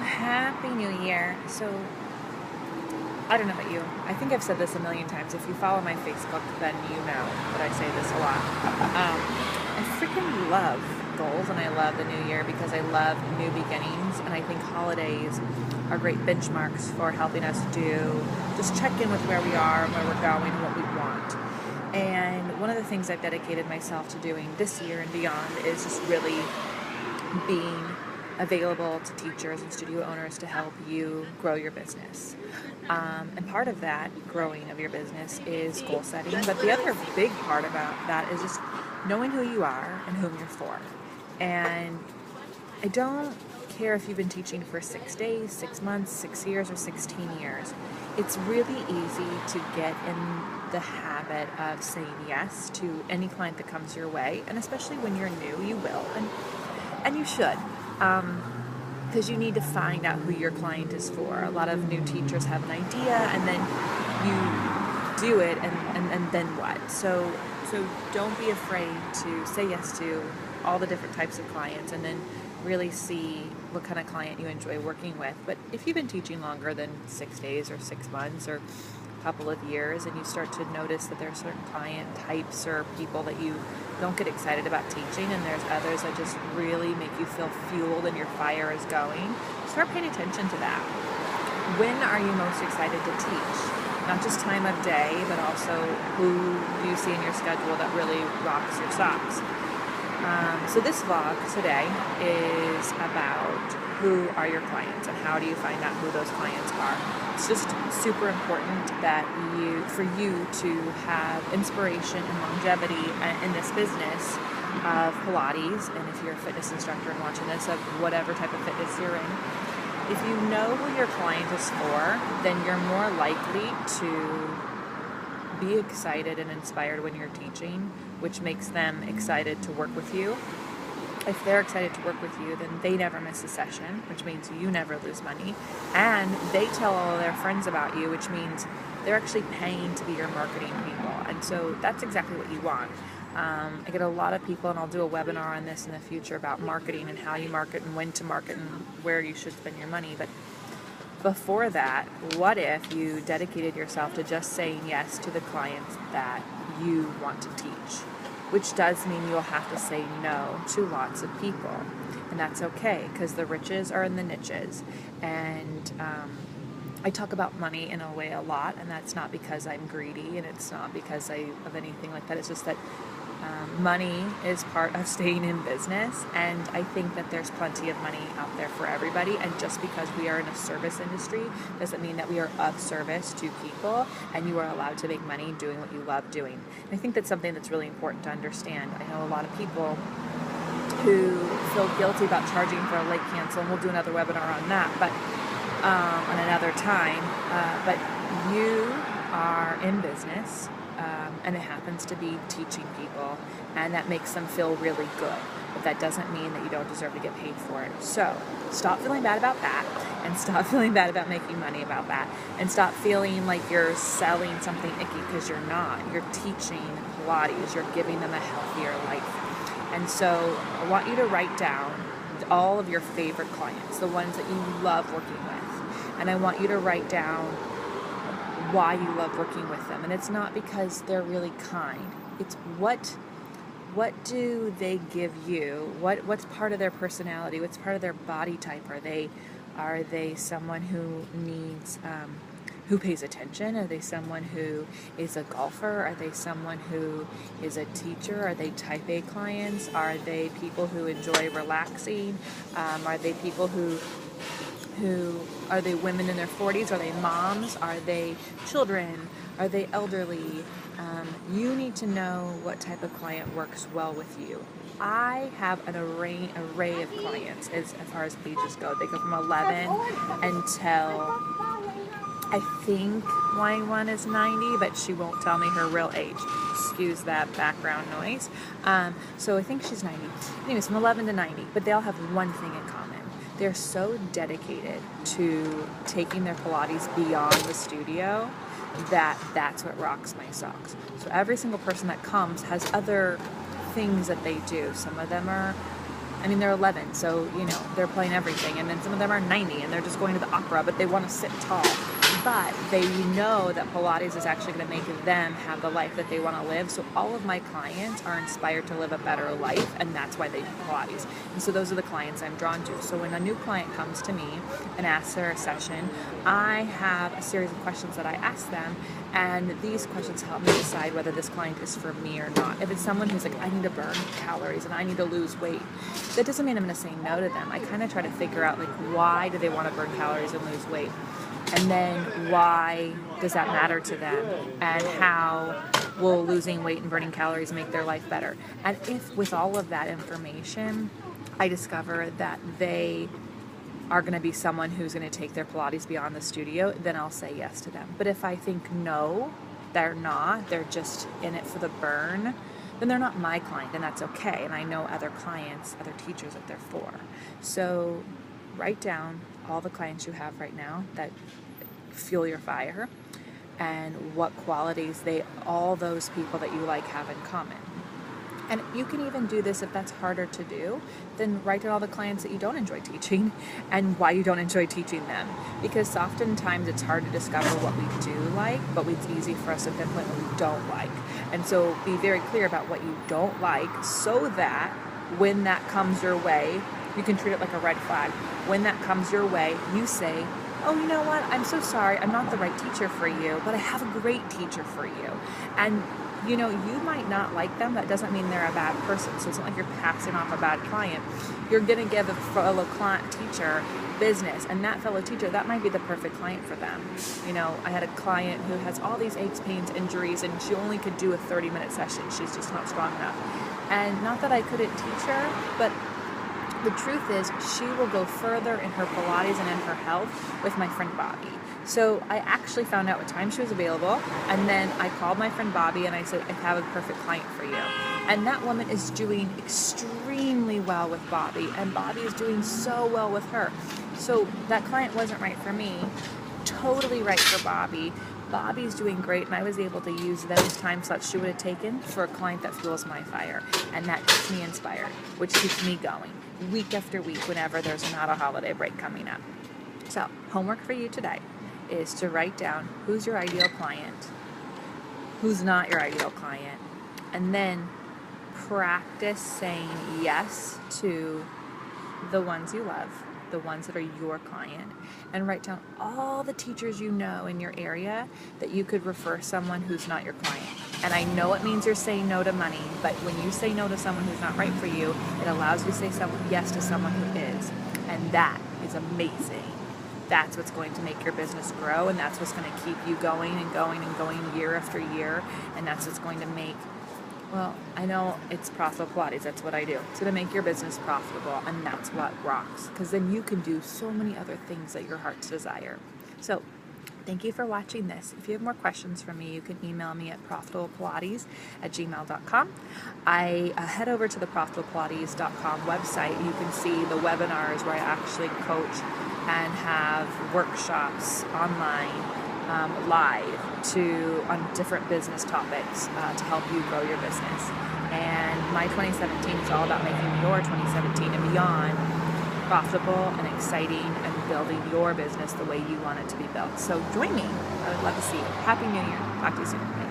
Happy New Year. So, I don't know about you. I think I've said this a million times. If you follow my Facebook, then you know that I say this a lot. I freaking love goals and I love the new year because I love new beginnings, and I think holidays are great benchmarks for helping us do just check in with where we are, where we're going, and what we want. And one of the things I've dedicated myself to doing this year and beyond is just really being available to teachers and studio owners to help you grow your business. And part of that growing of your business is goal setting, but the other big part about that is just knowing who you are and whom you're for. And I don't care if you've been teaching for 6 days, 6 months, 6 years, or 16 years. It's really easy to get in the habit of saying yes to any client that comes your way, and especially when you're new, you will, and you should, because you need to find out who your client is for. A lot of new teachers have an idea, and then you do it, and then what? So don't be afraid to say yes to all the different types of clients, and then really see what kind of client you enjoy working with. But if you've been teaching longer than 6 days or 6 months or a couple of years, and you start to notice that there are certain client types or people that you don't get excited about teaching, and there's others that just really make you feel fueled and your fire is going, start paying attention to that. When are you most excited to teach? Not just time of day, but also who do you see in your schedule that really rocks your socks. So this vlog today is about who are your clients and how do you find out who those clients are. It's just super important that for you to have inspiration and longevity in this business of Pilates, and if you're a fitness instructor and watching this, of whatever type of fitness you're in, if you know who your client is for, then you're more likely to be excited and inspired when you're teaching, which makes them excited to work with you. If they're excited to work with you, then they never miss a session, which means you never lose money, and they tell all of their friends about you, which means they're actually paying to be your marketing people. And so that's exactly what you want. I get a lot of people, and I'll do a webinar on this in the future about marketing and how you market and when to market and where you should spend your money. But before that, what if you dedicated yourself to just saying yes to the clients that you want to teach? Which does mean you'll have to say no to lots of people. And that's okay, because the riches are in the niches. And I talk about money in a way a lot, and that's not because I'm greedy, and it's not because of anything like that. It's just that money is part of staying in business, and I think that there's plenty of money out there for everybody, and just because we are in a service industry doesn't mean that we are of service to people, and you are allowed to make money doing what you love doing. And I think that's something that's really important to understand. I know a lot of people who feel guilty about charging for a late cancel, and we'll do another webinar on that, but on another time, but you are in business, and it happens to be teaching people, and that makes them feel really good. But that doesn't mean that you don't deserve to get paid for it. So stop feeling bad about that, and stop feeling bad about making money about that, and stop feeling like you're selling something icky, because you're not. You're teaching Pilates. You're giving them a healthier life. And so I want you to write down all of your favorite clients, the ones that you love working with, and I want you to write down why you love working with them. And it's not because they're really kind. It's what do they give you? What's part of their personality? What's part of their body type? Are they someone who needs who pays attention? Are they someone who is a golfer? Are they someone who is a teacher? Are they type A clients? Are they people who enjoy relaxing? Are they people who are they women in their 40s? Are they moms? Are they children? Are they elderly? You need to know what type of client works well with you. I have an array of clients as far as ages go. They go from 11 until I think line one is 90, but she won't tell me her real age. Excuse that background noise. So I think she's 90. Anyways, from 11 to 90, but they all have one thing in common. They're so dedicated to taking their Pilates beyond the studio that's what rocks my socks. So every single person that comes has other things that they do. Some of them are I mean, they're 11, so, you know, they're playing everything. And then some of them are 90 and they're just going to the opera, but they want to sit tall. But they know that Pilates is actually going to make them have the life that they want to live. So all of my clients are inspired to live a better life, and that's why they do Pilates. And so those are the clients I'm drawn to. So when a new client comes to me and asks for a session, I have a series of questions that I ask them, and these questions help me decide whether this client is for me or not. If it's someone who's like, I need to burn calories and I need to lose weight, that doesn't mean I'm going to say no to them. I kind of try to figure out, like, why do they want to burn calories and lose weight? And then why does that matter to them? And how will losing weight and burning calories make their life better? And if with all of that information, I discover that they are going to be someone who's going to take their Pilates beyond the studio, then I'll say yes to them. But if I think no, they're not, they're just in it for the burn, then they're not my client, and that's okay. And I know other clients, other teachers that they're for. So write down all the clients you have right now that fuel your fire, and what qualities all those people that you like have in common. And you can even do this if that's harder to do, then write down all the clients that you don't enjoy teaching and why you don't enjoy teaching them. Because oftentimes it's hard to discover what we do like, but it's easy for us to pinpoint what we don't like. And so be very clear about what you don't like, so that when that comes your way, you can treat it like a red flag. When that comes your way, you say, oh, you know what? I'm so sorry. I'm not the right teacher for you, but I have a great teacher for you. And, you know, you might not like them. That doesn't mean they're a bad person. So it's not like you're passing off a bad client. You're going to give a fellow client teacher business, and that fellow teacher, that might be the perfect client for them. You know, I had a client who has all these aches, pains, injuries, and she only could do a 30-minute session. She's just not strong enough. And not that I couldn't teach her, but the truth is, she will go further in her Pilates and in her health with my friend Bobby. So I actually found out what time she was available, and then I called my friend Bobby and I said, I have a perfect client for you. And that woman is doing extremely well with Bobby, and Bobby is doing so well with her. So that client wasn't right for me, totally right for Bobby. Bobby's doing great, and I was able to use those time slots she would have taken for a client that fuels my fire. And that keeps me inspired, which keeps me going week after week whenever there's not a holiday break coming up. So, homework for you today is to write down who's your ideal client, who's not your ideal client, and then practice saying yes to the ones you love, the ones that are your client, and write down all the teachers you know in your area that you could refer someone who's not your client. And I know it means you're saying no to money, but when you say no to someone who's not right for you, it allows you to say yes to someone who is. And that is amazing. That's what's going to make your business grow, and that's what's going to keep you going and going and going year after year, and that's what's going to make, well, I know it's profitable Pilates, that's what I do. So to make your business profitable, and that's what rocks, because then you can do so many other things that your heart's desire. So thank you for watching this. If you have more questions for me, you can email me at profitablepilates@gmail.com. I head over to the profitablepilates.com website. You can see the webinars where I actually coach and have workshops online, live on different business topics to help you grow your business. And my 2017 is all about making your 2017 and beyond profitable and exciting and building your business the way you want it to be built. So join me. I would love to see you. Happy New Year. Talk to you soon. Bye.